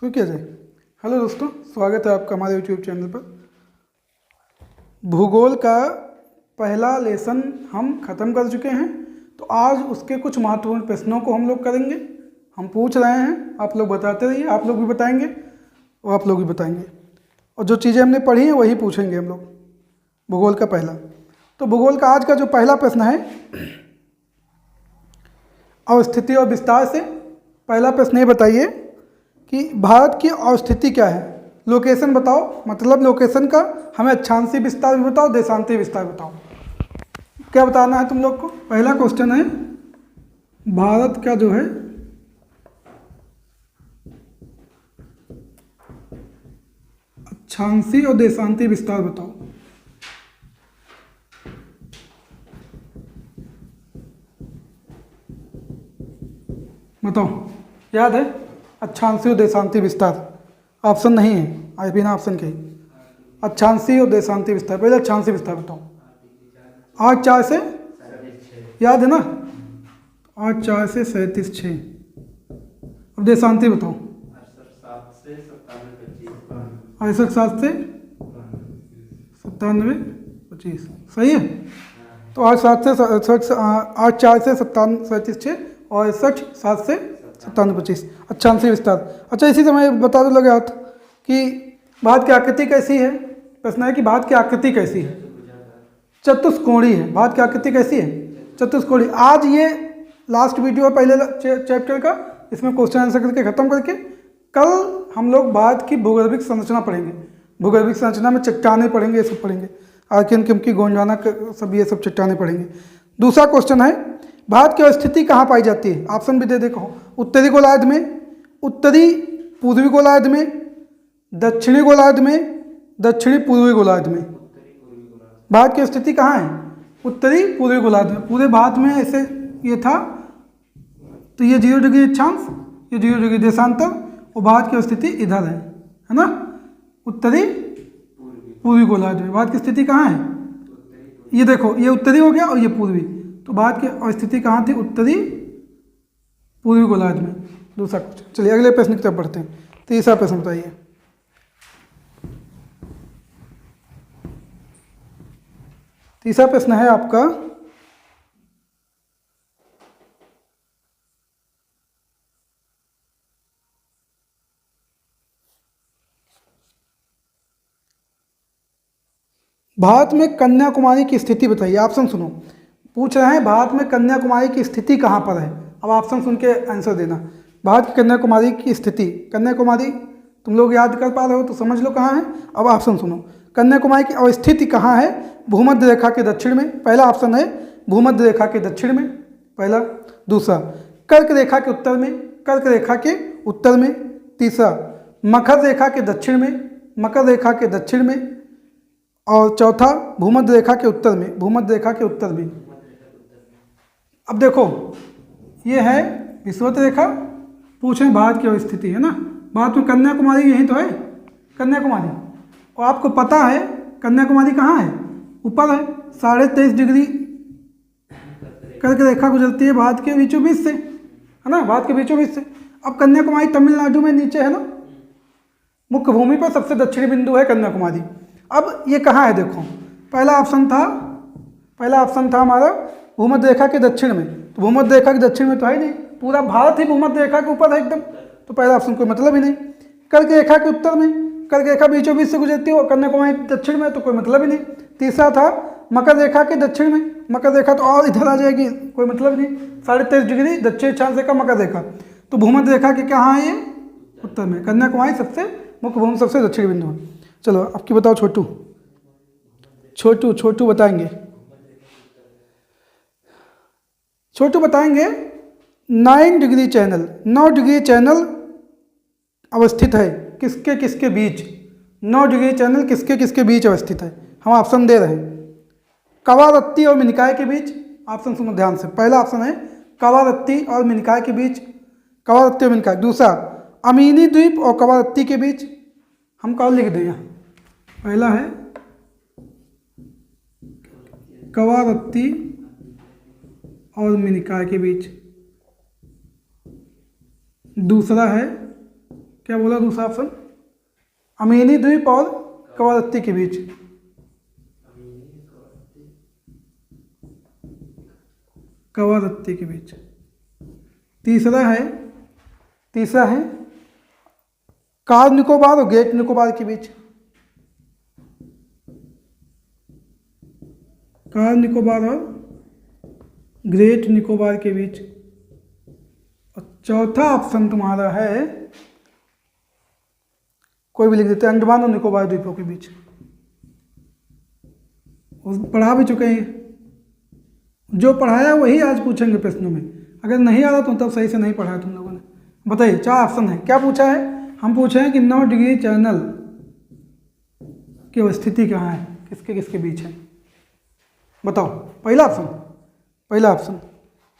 शुरू किया जाए। हेलो दोस्तों, स्वागत है आपका हमारे यूट्यूब चैनल पर। भूगोल का पहला लेसन हम ख़त्म कर चुके हैं, तो आज उसके कुछ महत्वपूर्ण प्रश्नों को हम लोग करेंगे। हम पूछ रहे हैं, आप लोग बताते रहिए, आप लोग भी बताएंगे और आप लोग भी बताएंगे, और जो चीज़ें हमने पढ़ी हैं वही पूछेंगे हम लोग। भूगोल का पहला, तो भूगोल का आज का जो पहला प्रश्न है, अवस्थिति और विस्तार से पहला प्रश्न ये बताइए कि भारत की अवस्थिति क्या है। लोकेशन बताओ, मतलब लोकेशन का हमें अक्षांशीय विस्तार भी बताओ, देशांतीय विस्तार बताओ। क्या बताना है तुम लोग को। पहला क्वेश्चन है, भारत का जो है अक्षांशीय और देशांतीय विस्तार बताओ। बताओ, याद है अक्षांशीय और देशांतीय विस्तार? ऑप्शन नहीं है, आज बिना ऑप्शन के ही अक्षांशीय और देशांतीय विस्तार। पहले अक्षांशीय विस्तार बताओ। 8 4 से याद है ना, 8 4 से 37 6। अब देशांतीय बताओ। 68 7 से 97 25। सही है। तो 8 4 से 37 6 और 61 7 से 97 25 अक्षांशीय विस्तार। अच्छा, इसी समय बता दो लगे हाथ कि भारत की आकृति कैसी है। प्रश्न है कि भारत की आकृति कैसी है। चतुष्कोणीय है। भारत की आकृति कैसी है? चतुष्कोणीय। आज ये लास्ट वीडियो है पहले चैप्टर का, इसमें क्वेश्चन आंसर करके खत्म करके कल हम लोग भारत की भूगर्भिक संरचना पढ़ेंगे। भूगर्भिक संरचना में चट्टानें पढ़ेंगे, ये सब पढ़ेंगे, आर्कियन किमकी गोंडवाना सब, ये सब चट्टानें पढ़ेंगे। दूसरा क्वेश्चन है, भारत की अवस्थिति कहाँ पाई जाती है? ऑप्शन भी दे देखो। उत्तरी गोलार्ध में, उत्तरी पूर्वी गोलार्ध में, दक्षिणी गोलार्ध में, दक्षिणी पूर्वी गोलार्ध में। भारत की स्थिति कहाँ है? उत्तरी पूर्वी गोलार्ध में। पूरे भारत में ऐसे ये था, तो ये 0 डिग्री अक्षांश, ये 0 डिग्री देशांतर, और भारत की स्थिति इधर है ना, उत्तरी पूर्वी गोलार्ध में। भारत की स्थिति कहाँ है? ये देखो, ये उत्तरी हो गया और ये पूर्वी, तो भारत की स्थिति कहाँ थी? उत्तरी पूर्वी गोलार्ध में। दूसरा क्वेश्चन। चलिए अगले प्रश्न की तरफ बढ़ते हैं। तीसरा प्रश्न बताइए। तीसरा प्रश्न है आपका, भारत में कन्याकुमारी की स्थिति बताइए। ऑप्शन सुनो, पूछ रहे हैं भारत में कन्याकुमारी की स्थिति कहाँ पर है। अब ऑप्शन सुन के आंसर देना। भारत की कन्याकुमारी की स्थिति, कन्याकुमारी तुम लोग याद कर पा रहे हो तो समझ लो कहाँ है। अब ऑप्शन सुनो, कन्याकुमारी की अवस्थिति कहाँ है? भूमध्य रेखा के दक्षिण में। पहला ऑप्शन है भूमध्य रेखा के दक्षिण में, पहला। दूसरा, कर्क रेखा के उत्तर में, कर्क रेखा के उत्तर में। तीसरा, मकर रेखा के दक्षिण में, मकर रेखा के दक्षिण में। और चौथा, भूमध्य रेखा के उत्तर में, भूमध्य रेखा के उत्तर में। अब देखो, ये है विषुवत रेखा, पूछें भारत की अवस्थिति है ना। भारत में कन्याकुमारी यही तो है, कन्याकुमारी। और आपको पता है कन्याकुमारी कहाँ है? ऊपर है, 23.5 डिग्री कर्क रेखा गुजरती है भारत के बीचों बीच से, है ना, भारत के बीचों बीच से। अब कन्याकुमारी तमिलनाडु में नीचे है ना, मुख्य भूमि पर सबसे दक्षिणी बिंदु है कन्याकुमारी। अब ये कहाँ है? देखो, पहला ऑप्शन था हमारा भूमध्य रेखा के दक्षिण में, तो भूमध्य रेखा के दक्षिण में तो है नहीं, पूरा भारत ही भूमध्य रेखा के ऊपर है एकदम, तो पहला ऑप्शन कोई मतलब ही नहीं। कर्क रेखा के उत्तर में, कर्क रेखा बीचों बीच से गुजरती है और कन्याकुमारी दक्षिण में, तो कोई मतलब ही नहीं। तीसरा था मकर रेखा के दक्षिण में, मकर रेखा तो और इधर आ जाएगी, कोई मतलब नहीं। 23.5 डिग्री दक्षिण अक्षांश रेखा मकर रेखा, तो भूमध्य रेखा के कहाँ है? ये उत्तर में। कन्याकुमारी सबसे मुख्य भूमि, सबसे दक्षिणी बिंदु है। चलो आपकी बताओ छोटू, छोटू बताएंगे, छोटू बताएंगे। 9 डिग्री चैनल, 9 डिग्री चैनल अवस्थित है किसके किसके बीच? 9 डिग्री चैनल किसके किसके बीच अवस्थित है? हम ऑप्शन दे रहे हैं। कवारत्ती और मिनिकाय के बीच। ऑप्शन सुनो ध्यान से। पहला ऑप्शन है कवारत्ती और मिनिकाय के बीच, कवारत्ती और मिनिकाय। दूसरा, अमीनी द्वीप और कवारत्ती के बीच। हम कौन लिख दें यहाँ? पहला है कवारत्ती और मिनिकाय के बीच। दूसरा है क्या बोला दूसरा ऑप्शन? अमीनी द्वीप और कवारत्ती के बीच। कवारत्ती के बीच। तीसरा है कार निकोबार और ग्रेट निकोबार के बीच। कार निकोबार और ग्रेट निकोबार के बीच। और चौथा ऑप्शन तुम्हारा है, कोई भी लिख देते हैं, अंडमान और निकोबार द्वीपों के बीच। पढ़ा भी चुके हैं, जो पढ़ाया वही आज पूछेंगे प्रश्नों में। अगर नहीं आ रहा तो तब सही से नहीं पढ़ाया तुम लोगों ने। बताइए, 4 ऑप्शन है। क्या पूछा है? हम पूछे हैं कि 9 डिग्री चैनल की स्थिति कहाँ है, किसके किसके बीच है, बताओ। पहला ऑप्शन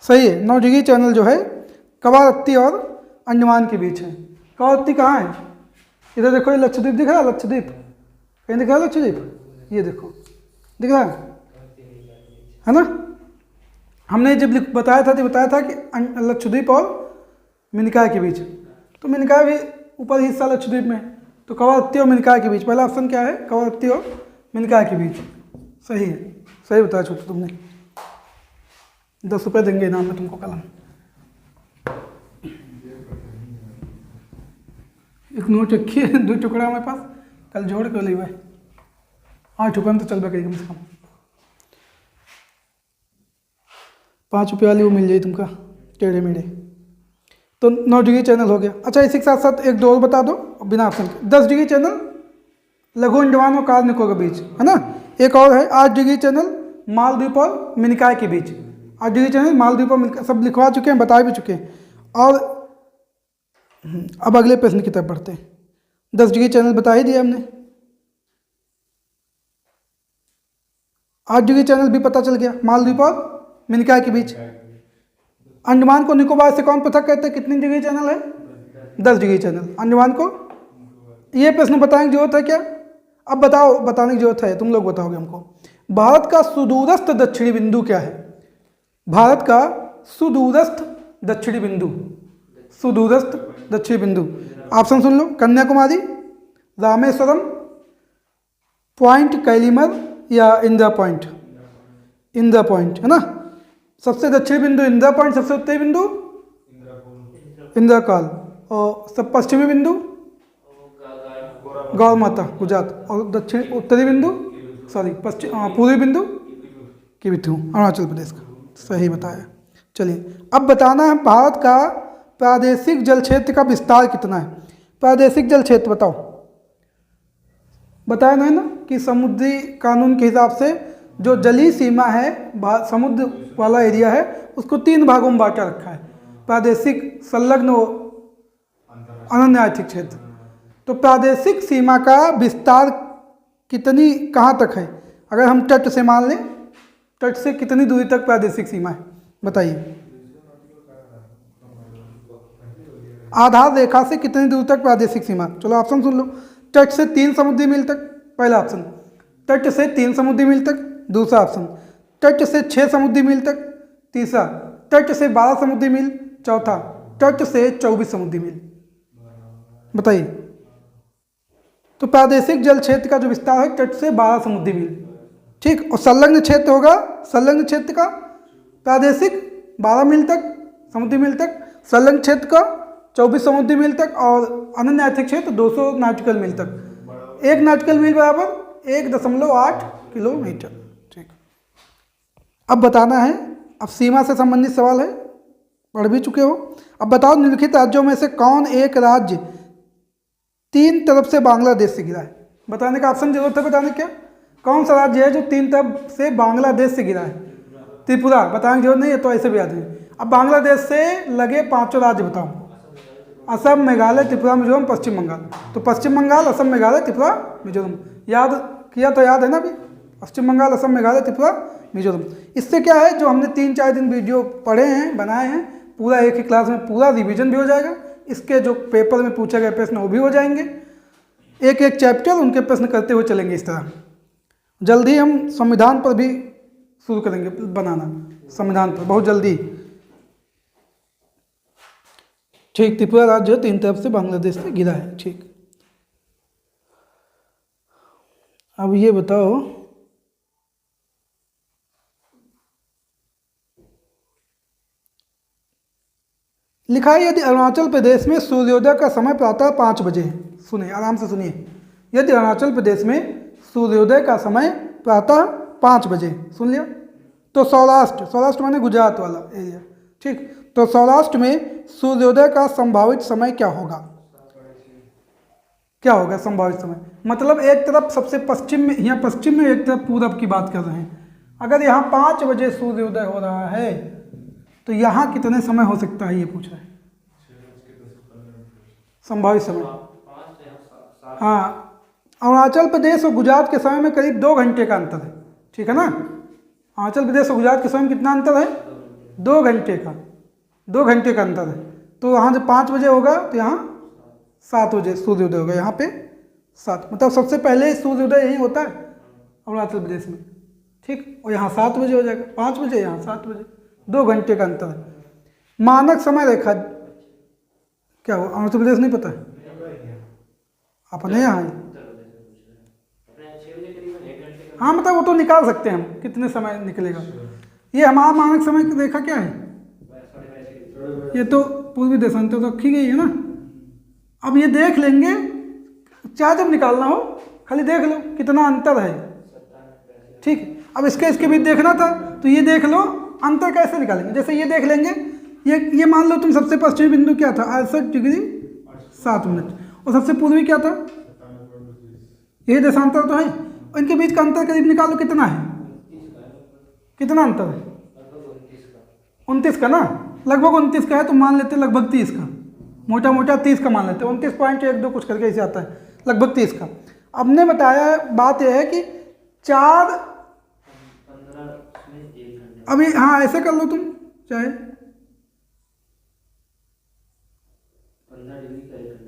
सही है। 9 डिग्री चैनल जो है कवारत्ती और अंडमान के बीच है। कवारत्ती कहाँ है? इधर देखो, ये लक्षद्वीप दिख रहा है, लक्षद्वीप कहीं दिख रहा है, लक्षद्वीप ये देखो दिख रहा है ना। हमने जब बताया था कि लक्षद्वीप और मिनिकॉय के बीच, तो मिनिकॉय भी ऊपर हिस्सा लक्षद्वीप में, तो कवारत्ती और मिनिकॉय के बीच। पहला ऑप्शन क्या है? कवारत्ती और मिनिकॉय के बीच। सही है, सही बताया छोटू तुमने। 10 रुपये देंगे इनाम में तुमको कलम। एक नोट रखिए, 2 टुकड़ा हमारे पास, कल जोड़ कर ले भाई। 8 रुपये में तो चल रहा कम से कम। 5 रुपये वाली वो मिल जाए तुमका टेढ़े मेढ़े। तो 9 डिग्री चैनल हो गया। अच्छा, इसी के साथ साथ एक दो और बता दो बिना ऑप्शन के। 10 डिग्री चैनल लघु अंडमान और कार निकोबार के बीच है ना। एक और है 8 डिग्री चैनल मालदीव और मिनिकॉय के बीच। 8 डिग्री चैनल मालदीव और मिनिकॉय सब लिखवा चुके हैं, बता भी चुके हैं। और अब अगले प्रश्न की तरफ बढ़ते हैं। 10 डिग्री चैनल बता ही दिया हमने, 8 डिग्री चैनल भी पता चल गया, मालदीव और मिनिकॉय के बीच। अंडमान को निकोबार से कौन पृथक कहते हैं? कितनी डिग्री चैनल है? 10 डिग्री चैनल अंडमान को। ये प्रश्न बताने की जरूरत है क्या? अब बताओ, बताने की जरूरत है, तुम लोग बताओगे हमको। भारत का सुदूरस्थ दक्षिणी बिंदु क्या है? भारत का सुदूरस्थ दक्षिणी बिंदु, सुदूरस्थ दक्षिणी बिंदु। ऑप्शन सुन लो, कन्याकुमारी, रामेश्वरम, पॉइंट कैलीमर या इंदिरा पॉइंट। इंदिरा पॉइंट है ना। सबसे दक्षिणी बिंदु इंदिरा पॉइंट, सबसे उत्तरी बिंदु इंदिरा कॉल, और सब पश्चिमी बिंदु गौर माता गुजरात, और दक्षिण उत्तरी बिंदु पूर्वी बिंदु किबिथु अरुणाचल प्रदेश का। सही बताया। चलिए, अब बताना है भारत का प्रादेशिक जल क्षेत्र का विस्तार कितना है। प्रादेशिक जल क्षेत्र बताओ। बताया नहीं ना कि समुद्री कानून के हिसाब से जो जलीय सीमा है, समुद्र वाला एरिया है, उसको 3 भागों में बांटा रखा है। प्रादेशिक, संलग्न और अनन्य आर्थिक क्षेत्र। तो प्रादेशिक सीमा का विस्तार कितनी, कहाँ तक है? अगर हम तट से मान लें, तट से कितनी दूरी तक प्रादेशिक सीमा है, बताइए। आधार रेखा से कितनी दूर तक प्रादेशिक सीमा? चलो ऑप्शन सुन लो। तट से 3 समुद्री मील तक, पहला ऑप्शन। तट से 3 समुद्री मील तक, दूसरा ऑप्शन। तट से 6 समुद्री मील तक, तीसरा। तट से 12 समुद्री मील, चौथा। तट से 24 समुद्री मील। बताइए। तो प्रादेशिक जल क्षेत्र का जो विस्तार है, तट से 12 समुद्री मील, ठीक। और संलग्न क्षेत्र होगा, संलग्न क्षेत्र का प्रादेशिक 12 मील तक, समुद्री मील तक, संलग्न क्षेत्र का 24 समुद्री मील तक, और अनन्य आर्थिक क्षेत्र 200 नॉटिकल मील तक। 1 नॉटिकल मील बराबर 1.8 किलोमीटर, ठीक। अब बताना है, अब सीमा से संबंधित सवाल है, पढ़ भी चुके हो। अब बताओ, निम्नलिखित राज्यों में से कौन एक राज्य 3 तरफ से बांग्लादेश से घिरा है? बताने का ऑप्शन जरूरत है, बताने क्या? कौन सा राज्य है जो 3 तरफ से बांग्लादेश से घिरा है? त्रिपुरा। बताने की जरूरत नहीं है, तो ऐसे भी याद है। अब बांग्लादेश से लगे 5 राज्य बताओ। असम, मेघालय, त्रिपुरा, मिजोरम, पश्चिम बंगाल। तो पश्चिम बंगाल, असम, मेघालय, त्रिपुरा, मिजोरम। याद किया तो याद है ना अभी? पश्चिम बंगाल, असम, मेघालय, त्रिपुरा, मिजोरम। इससे क्या है, जो हमने 3-4 दिन वीडियो पढ़े हैं, बनाए हैं, पूरा एक ही क्लास में पूरा रिवीजन भी हो जाएगा। इसके जो पेपर में पूछे गए प्रश्न वो भी हो जाएंगे। एक एक चैप्टर उनके प्रश्न करते हुए चलेंगे इस तरह। जल्दी हम संविधान पर भी शुरू करेंगे बनाना, संविधान पर बहुत जल्दी। ठीक, त्रिपुरा राज्य जो 3 तरफ से बांग्लादेश से घिरा है। ठीक, अब ये बताओ, लिखा है यदि अरुणाचल प्रदेश में सूर्योदय का समय प्रातः 5 बजे है। सुनिए, आराम से सुनिए। यदि अरुणाचल प्रदेश में सूर्योदय का समय प्रातः 5 बजे, सुन लिया, तो सौराष्ट्र, सौराष्ट्र माने गुजरात वाला एरिया, ठीक, तो सौराष्ट्र में सूर्योदय का संभावित समय क्या होगा? क्या होगा संभावित समय? मतलब एक तरफ सबसे पश्चिम में, यहाँ पश्चिम में, एक तरफ पूरब की बात कर रहे हैं। अगर यहाँ 5 बजे सूर्योदय हो रहा है तो यहाँ कितने समय हो सकता है, ये पूछ रहे हैं संभावित समय। हाँ, अरुणाचल प्रदेश और गुजरात के समय में करीब 2 घंटे का अंतर है, ठीक है ना। अरुणाचल प्रदेश और गुजरात के समय में कितना अंतर है? 2 घंटे का, 2 घंटे का अंतर है। तो वहाँ जब 5 बजे होगा तो यहाँ 7 बजे सूर्योदय होगा, यहाँ पे 7, मतलब सबसे पहले सूर्योदय यहीं होता है अरुणाचल प्रदेश में, ठीक, और यहाँ 7 बजे हो जाएगा, 5 बजे यहाँ 7 बजे, 2 घंटे का अंतर है। मानक समय रेखा क्या हो? अरुणाचल प्रदेश नहीं पता है? अपने यहाँ ही, हाँ, मतलब वो तो निकाल सकते हैं हम, कितने समय निकलेगा। ये हमारा मानक समय की रेखा क्या है? ये तो पूर्वी देशांतर तो रखी गई है ना। अब ये देख लेंगे, चाहे जब निकालना हो खाली देख लो कितना अंतर है, ठीक। अब इसके बीच देखना था तो ये देख लो अंतर कैसे निकालेंगे। जैसे ये देख लेंगे, ये मान लो तुम सबसे पश्चिमी बिंदु क्या था? 68 डिग्री 7 मिनट, और सबसे पूर्वी क्या था? यही देशांतर तो है, और इनके बीच का अंतर करीब निकालो कितना है, कितना अंतर है? 29 का ना, लगभग 29 का है, तो मान लेते लगभग 30 का, मोटा मोटा 30 का मान लेते, 29.12 कुछ करके ऐसे आता है, लगभग 30 का। अब ने बताया, बात यह है कि 4, अभी हाँ ऐसे कर लो तुम, चाहे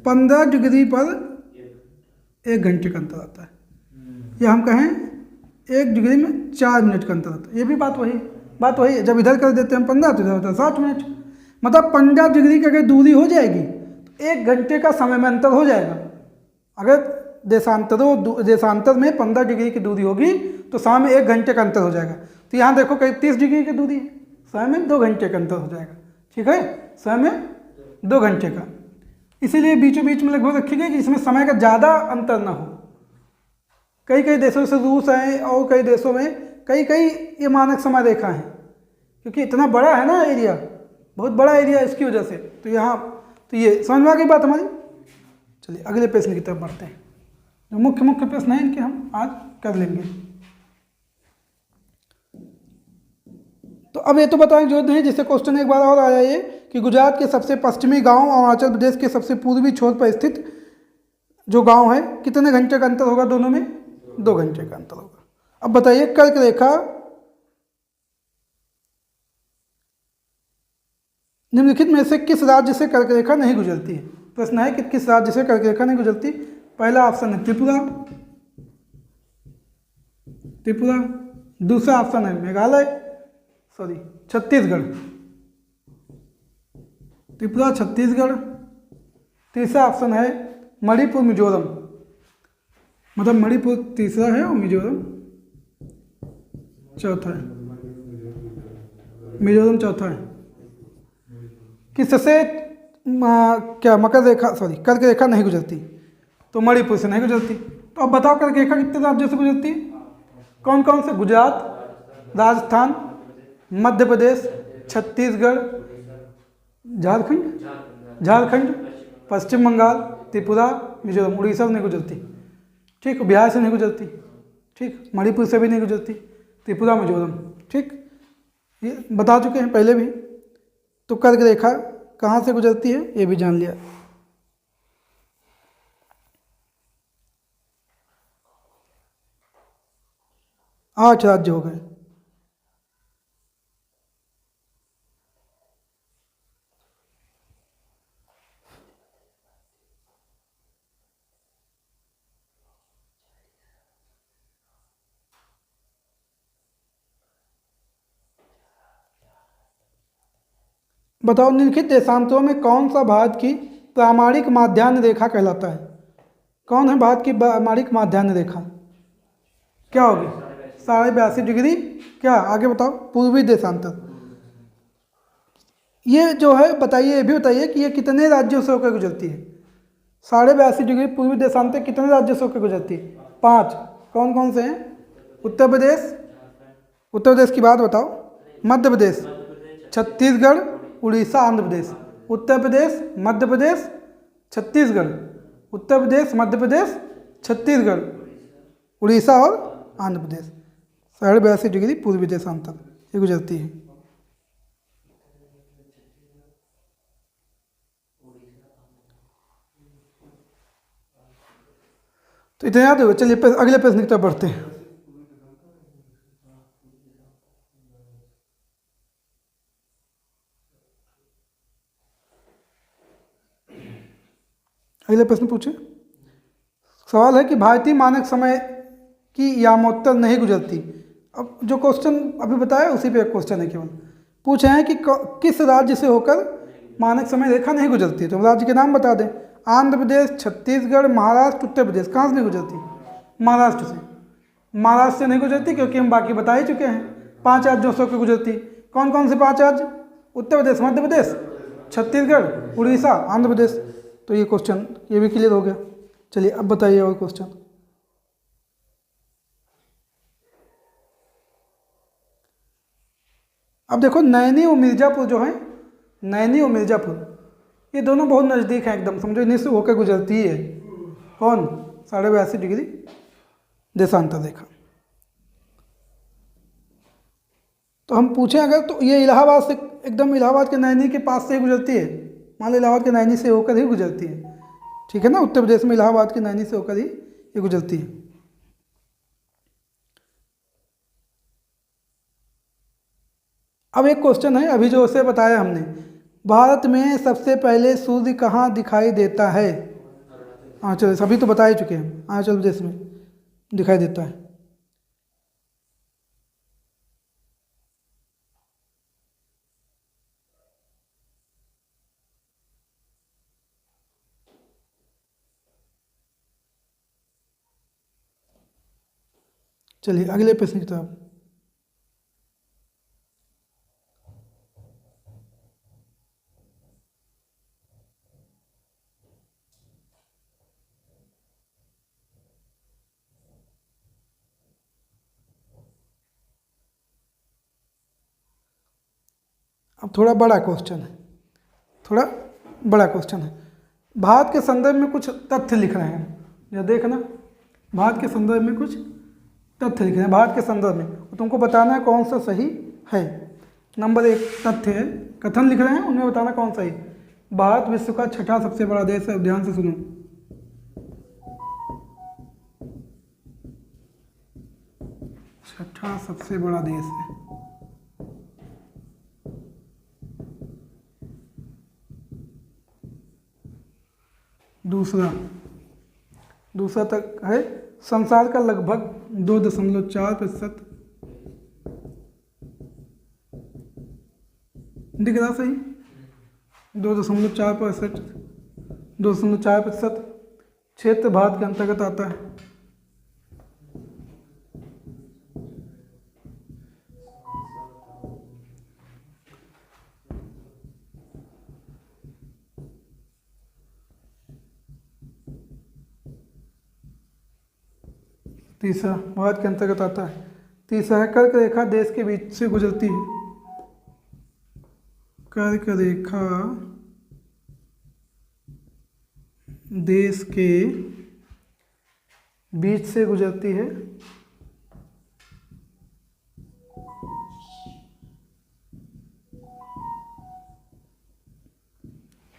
15 डिग्री पर 1 घंटे का अंतर आता है, या हम कहें 1 डिग्री में 4 मिनट का अंतर आता है। ये भी बात वही है। जब इधर कर देते हैं हम 15 तो इधर होता है 60 मिनट, मतलब 15 डिग्री की अगर दूरी हो जाएगी तो 1 घंटे का समय में अंतर हो जाएगा। अगर देशांतर में 15 डिग्री की दूरी होगी तो समय में 1 घंटे का अंतर हो जाएगा। तो यहाँ देखो करीब 30 डिग्री की दूरी है, समय में 2 घंटे का अंतर हो जाएगा, ठीक है, समय में 2 घंटे का। इसीलिए बीचों बीच में लगभग रखी गई कि इसमें समय का ज़्यादा अंतर ना हो। कई कई देशों से रूस है और कई देशों में कई ये मानक समय रेखा है, क्योंकि इतना बड़ा है ना एरिया, बहुत बड़ा एरिया, इसकी वजह से। तो यहाँ तो ये समझ में आ गई बात हमारी। चलिए अगले प्रश्न की तरफ बढ़ते हैं। जो मुख्य प्रश्न है इनके हम आज कर लेंगे। तो अब ये तो बताएं जो है, जिससे क्वेश्चन एक बार और आया ये कि गुजरात के सबसे पश्चिमी गांव और अरुणाचल प्रदेश के सबसे पूर्वी छोर पर स्थित जो गांव है, कितने घंटे का अंतर होगा दोनों में? 2 घंटे का अंतर होगा। अब बताइए कर्क रेखा निम्नलिखित में से किस राज्य से कर्क रेखा नहीं गुजरती है? प्रश्न है कि किस राज्य से कर्क रेखा नहीं गुजरती। पहला ऑप्शन है त्रिपुरा, दूसरा ऑप्शन है छत्तीसगढ़, त्रिपुरा छत्तीसगढ़, तीसरा ऑप्शन है मणिपुर मिजोरम, मतलब मणिपुर तीसरा है और मिजोरम चौथा है, मिजोरम चौथा है। किससे कर्क रेखा नहीं गुजरती? तो मणिपुर से नहीं गुजरती। तो अब बताओ कर्क रेखा कितने राज्यों से गुजरती है? कौन कौन से? गुजरात, राजस्थान, मध्य प्रदेश, छत्तीसगढ़, झारखंड, पश्चिम बंगाल, त्रिपुरा, मिजोरम। उड़ीसा से नहीं गुजरती, ठीक, बिहार से नहीं गुजरती, ठीक, मणिपुर से भी नहीं गुजरती, त्रिपुरा, मिजोरम, ठीक, ये बता चुके हैं पहले भी। तो कर्क रेखा कहाँ से गुजरती है ये भी जान लिया। 8 राज्य हो गए। बताओ निम्नलिखित देशांतरों में कौन सा भारत की प्रामाणिक माध्यान्ह रेखा कहलाता है? कौन है भारत की प्रामाणिक माध्यान्ह रेखा? क्या होगी? 82.5 डिग्री। क्या आगे बताओ? पूर्वी देशांतर। ये जो है बताइए, ये भी बताइए कि ये कितने राज्यों से होकर गुजरती है? 82.5 डिग्री पूर्वी देशांतर कितने राज्यों से होकर गुजरती है? 5। कौन कौन से हैं? उत्तर प्रदेश, उत्तर प्रदेश की बात बताओ। मध्य प्रदेश, छत्तीसगढ़, उड़ीसा, आंध्र प्रदेश। उत्तर प्रदेश, मध्य प्रदेश, छत्तीसगढ़। उत्तर प्रदेश, मध्य प्रदेश, छत्तीसगढ़, उड़ीसा और आंध्र प्रदेश। 82.5 डिग्री पूर्वी देशांतर ये गुजरती है। तो इतना याद होगा। चलिए अगले प्रश्न की तरफ बढ़ते हैं। अगले प्रश्न पूछे। सवाल है कि भारतीय मानक समय की यामोत्तर नहीं गुजरती। अब जो क्वेश्चन अभी बताया उसी पे एक क्वेश्चन है केवल। पूछे हैं कि किस राज्य से होकर मानक समय रेखा नहीं गुजरती। तो राज्य के नाम बता दें। आंध्र प्रदेश, छत्तीसगढ़, महाराष्ट्र, उत्तर प्रदेश। कहाँ से नहीं गुजरती? महाराष्ट्र से। महाराष्ट्र से नहीं गुजरती क्योंकि हम बाकी बता ही चुके हैं। 5 राज्यों से होकर गुजरती। कौन कौन से 5 राज्य? उत्तर प्रदेश, मध्य प्रदेश, छत्तीसगढ़, उड़ीसा, आंध्र प्रदेश। तो ये क्वेश्चन ये भी क्लियर हो गया। चलिए अब बताइए और क्वेश्चन। अब देखो नैनी और मिर्जापुर जो है, नैनी और मिर्जापुर ये दोनों बहुत नज़दीक हैं एकदम, समझो इन्हीं से होकर गुजरती है। कौन? 82.5 डिग्री देशांतर रेखा। तो हम पूछें अगर, तो ये इलाहाबाद से एकदम इलाहाबाद के नैनी के पास से ही गुजरती है। मान लो इलाहाबाद के नैनी से होकर ही गुजरती है, ठीक है ना। उत्तर प्रदेश में इलाहाबाद के नैनी से होकर ही ये गुजरती है। अब एक क्वेश्चन है अभी जो उसे बताया हमने, भारत में सबसे पहले सूर्य कहाँ दिखाई देता है? चलो सभी तो बता ही चुके हैं। अरुणाचल प्रदेश में दिखाई देता है। चलिए अगले प्रश्न की तरफ। अब थोड़ा बड़ा क्वेश्चन है, थोड़ा बड़ा क्वेश्चन है। भारत के संदर्भ में कुछ तथ्य लिख रहे हैं, या देखना। भारत के संदर्भ में कुछ तथ्य लिख रहे हैं, भारत के संदर्भ में, और तुमको बताना है कौन सा सही है। नंबर 1 तथ्य है, कथन लिख रहे हैं, उनमें बताना कौन सा है। भारत विश्व का 6ठा सबसे बड़ा देश है। ध्यान से सुनो। छठा सबसे बड़ा देश है। दूसरा तक है संसार का लगभग 2.4%। दिख रहा सही? 2.4%, 2.4% क्षेत्र भारत के अंतर्गत आता है। तीसरा भारत के अंतर्गत आता है। तीसरा है कर्क रेखा देश के बीच से गुजरती है। कर्क रेखा देश के बीच से गुजरती है।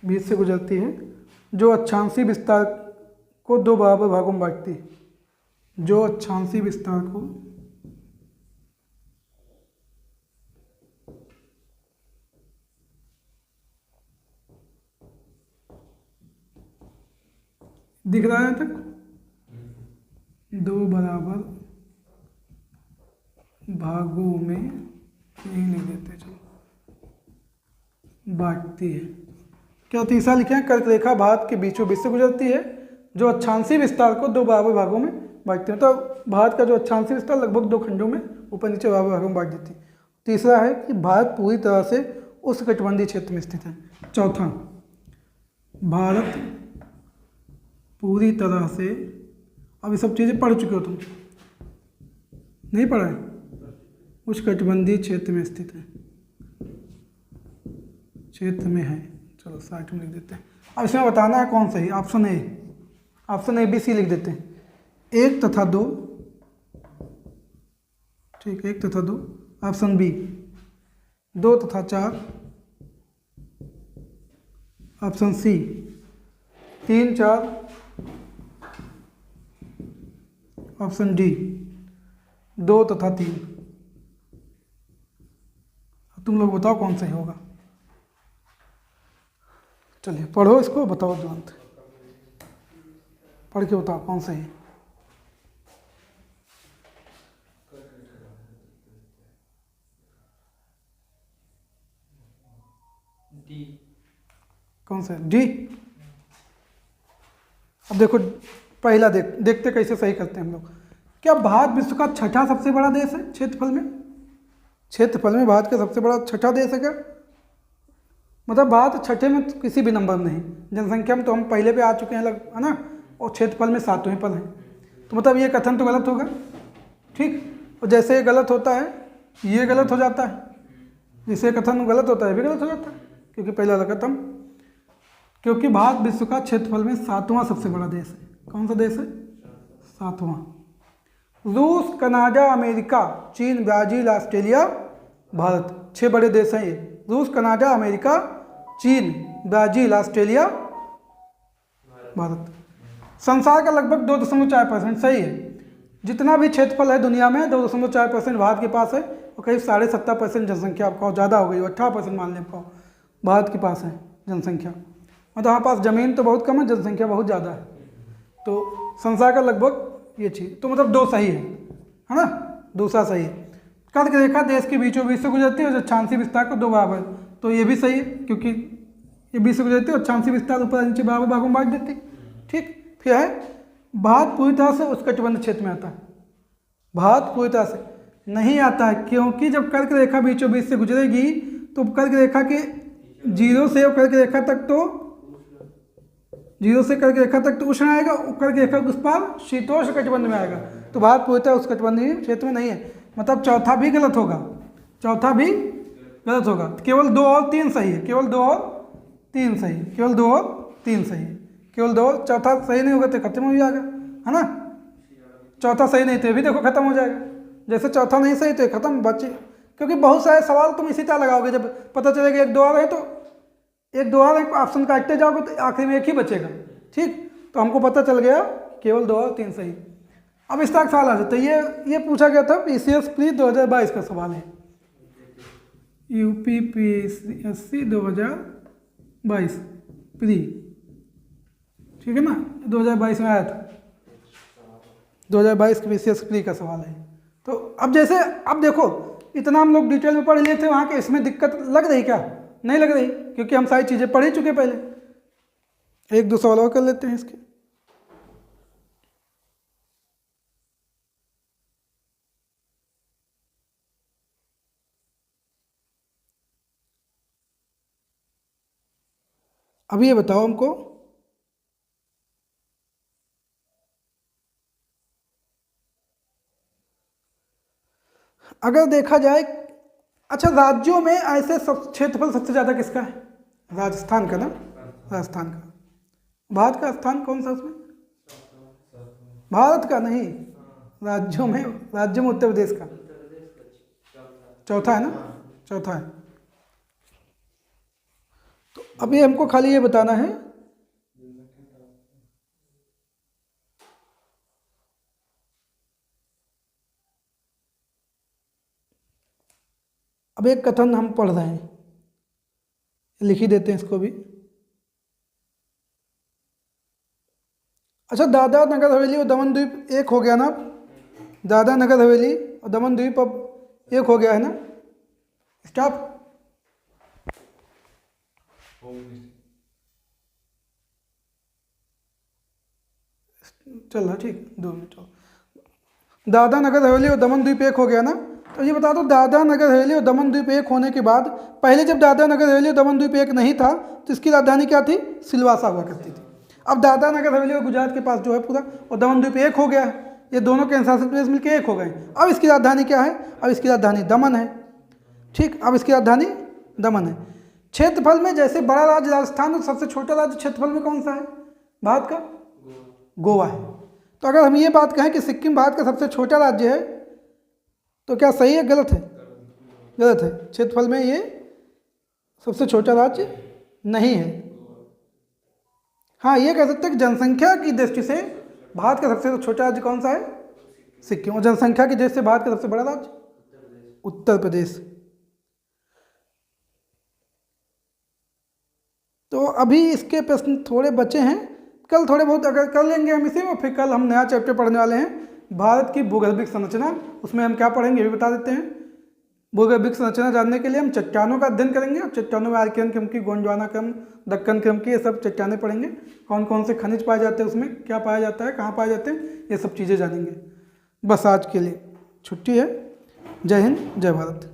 बीच से गुजरती है, जो अक्षांशीय विस्तार को 2 बराबर भागों में बांटती है। जो अक्षांशीय विस्तार को दिख रहा है तक 2 बराबर भागों में, यही लिख देते चलो, बांटती है। क्या तीसरा लिखे हैं, कर्क रेखा भारत के बीचों बीच से गुजरती है जो अक्षांशीय विस्तार को दो बराबर भागों में बांटती है। मतलब भारत का जो अक्षांशीय विस्तार लगभग दो खंडों में ऊपर नीचे बराबर भागों में बांट देती है। तीसरा है कि भारत पूरी तरह से उष्णकटिबंधीय क्षेत्र में स्थित है। चौथा, भारत पूरी तरह से, अब ये सब चीज़ें पढ़ चुके हो तुम, नहीं पढ़ा है? उष्णकटिबंधीय क्षेत्र में स्थित है, क्षेत्र में है। चलो साइड में लिख देते हैं। अब इसमें बताना है कौन सही। ऑप्शन ए बी सी लिख देते हैं। 1 तथा 2, ठीक, 1 तथा 2। ऑप्शन बी 2 तथा 4। Option C 3, 4। ऑप्शन डी 2 तथा 3। तुम लोग बताओ कौन सही होगा। चलिए पढ़ो इसको, बताओ तुरंत पढ़ के बताओ कौन सही है। डी। कौन सा है? डी। अब देखो पहला देखते कैसे सही करते हैं हम लोग। क्या भारत विश्व का छठा सबसे बड़ा देश है क्षेत्रफल में? क्षेत्रफल में भारत का सबसे बड़ा छठा देश है क्या? मतलब भारत छठे में तो किसी भी नंबर में नहीं। जनसंख्या में तो हम पहले पे आ चुके हैं अलग, है ना, और क्षेत्रफल में 7वें पर हैं। तो मतलब ये कथन तो गलत होगा, ठीक। और जैसे ये गलत होता है ये गलत हो जाता है, जैसे कथन गलत होता है भी गलत हो जाता है, क्योंकि पहला लगा था। क्योंकि भारत विश्व का क्षेत्रफल में 7वां सबसे बड़ा देश है। कौन सा देश है? 7वां। रूस, कनाडा, अमेरिका, चीन, ब्राजील, ऑस्ट्रेलिया, भारत, 6 बड़े देश हैं ये। रूस, कनाडा, अमेरिका, चीन, ब्राजील, ऑस्ट्रेलिया, भारत। संसार का लगभग 2.4% सही है। जितना भी क्षेत्रफल है दुनिया में 2.4% भारत के पास है, और करीब 7.5% जनसंख्या आपका ज़्यादा हो गई, 18% मान लें आपका भारत के पास है जनसंख्या। मतलब हमारे पास ज़मीन तो बहुत कम है, जनसंख्या बहुत ज़्यादा है। तो संसार का लगभग ये चीज़, तो मतलब 2 सही है ना, दूसरा सही है। कर्क रेखा देश के बीचों बीच से गुजरती है और अक्षांशीय विस्तार को 2 बराबर, तो ये भी सही है, क्योंकि ये बीच से गुजरती है और अक्षांशीय विस्तार ऊपर नीचे बराबर भागों में बांट देती है, ठीक। फिर है भारत पूरी तरह से उष्णकटिबंधीय क्षेत्र में आता है। भारत पूरी तरह से नहीं आता है, क्योंकि जब कर्क रेखा बीचों बीच से गुजरेगी तो कर्क रेखा के 0 से कर्क रेखा तक तो 0 से कर्क रेखा तक तो उष्ण आएगा, कर्क रेखा उस पार शीतोष्ण कटिबंध में आएगा। तो भारत पूरी तरह उष्णकटिबंधीय क्षेत्र में नहीं है। मतलब चौथा भी गलत होगा, चौथा भी गलत होगा। केवल 2 और 3 सही है, केवल 2 और 3 सही है, केवल 2 और 3 सही है, केवल 2 और चौथा सही नहीं होगा तो खत्म हो जाएगा, है ना। चौथा सही नहीं तो भी देखो खत्म हो जाएगा। जैसे चौथा नहीं सही तो खत्म बच्चे, क्योंकि बहुत सारे सवाल तुम इसी तरह लगाओगे। जब पता चलेगा 1 2 और है तो 1 2 और ऑप्शन काटते जाओगे तो आखिरी में एक ही बचेगा, ठीक। तो हमको पता चल गया केवल 2 और 3 सही। अब इस तरह का सवाल आ जाता है, ये पूछा गया था PCS प्री 2022 का सवाल है, यूपी PSC 2022 प्री, ठीक है ना, 2022 में आया था, 2022 के PCS प्री का सवाल है। तो अब जैसे अब देखो इतना हम लोग डिटेल में पढ़ लिए थे, वहाँ के इसमें दिक्कत लग रही क्या? नहीं लग रही, क्योंकि हम सारी चीज़ें पढ़ ही चुके पहले। 1 2 सवाल और कर लेते हैं इसके। अभी ये बताओ हमको, अगर देखा जाए, अच्छा राज्यों में ऐसे सब क्षेत्रफल सबसे ज़्यादा किसका है? राजस्थान का ना, राजस्थान का। भारत का स्थान कौन सा उसमें? भारत का नहीं, राज्यों में उत्तर प्रदेश का चौथा है ना, चौथा है। तो अभी हमको खाली ये बताना है, अब एक कथन हम पढ़ रहे हैं, लिख ही देते हैं इसको भी। अच्छा, दादरा नगर हवेली और दमन द्वीप एक हो गया ना, दादरा नगर हवेली और दमन द्वीप अब एक हो गया है ना। स्टॉप। चल रहा ठीक, 2 मिनट और। दादरा नगर हवेली और दमन द्वीप एक हो गया ना। तो ये बता दो, दादरा नगर हवेली और दमन द्वीप एक होने के बाद, पहले जब दादरा नगर हवेली और दमन द्वीप एक नहीं था तो इसकी राजधानी क्या थी? सिलवासा हुआ करती थी। अब दादरा नगर हवेली और गुजरात के पास जो है पूरा, और दमन द्वीप एक हो गया है, ये दोनों केंद्र शासित प्रदेश मिलकर एक हो गए। अब इसकी राजधानी क्या है? अब इसकी राजधानी दमन है। ठीक, अब इसकी राजधानी दमन है। क्षेत्रफल में जैसे बड़ा राज्य राजस्थान और सबसे छोटा राज्य क्षेत्रफल में कौन सा है भारत का? गोवा है। तो अगर हम ये बात कहें कि सिक्किम भारत का सबसे छोटा राज्य है तो क्या सही है गलत है? गलत है। क्षेत्रफल में ये सबसे छोटा राज्य नहीं है। हाँ, ये कह सकते हैं कि जनसंख्या की दृष्टि से भारत का सबसे छोटा राज्य कौन सा है? सिक्किम। और जनसंख्या की दृष्टि से भारत का सबसे बड़ा राज्य उत्तर प्रदेश। तो अभी इसके प्रश्न थोड़े बचे हैं, कल थोड़े बहुत अगर कर लेंगे हम इसे, और फिर कल हम नया चैप्टर पढ़ने वाले हैं भारत की भूगर्भिक संरचना। उसमें हम क्या पढ़ेंगे ये भी बता देते हैं। भूगर्भिक संरचना जानने के लिए हम चट्टानों का अध्ययन करेंगे, और चट्टानों में आर्कियन क्रम की, गोंडवाना क्रम, दक्कन क्रम की, ये सब चट्टानें पढ़ेंगे। कौन कौन से खनिज पाए जाते हैं उसमें, क्या पाया जाता है, कहाँ पाए जाते हैं, ये सब चीज़ें जानेंगे। बस आज के लिए छुट्टी है। जय हिंद, जय भारत।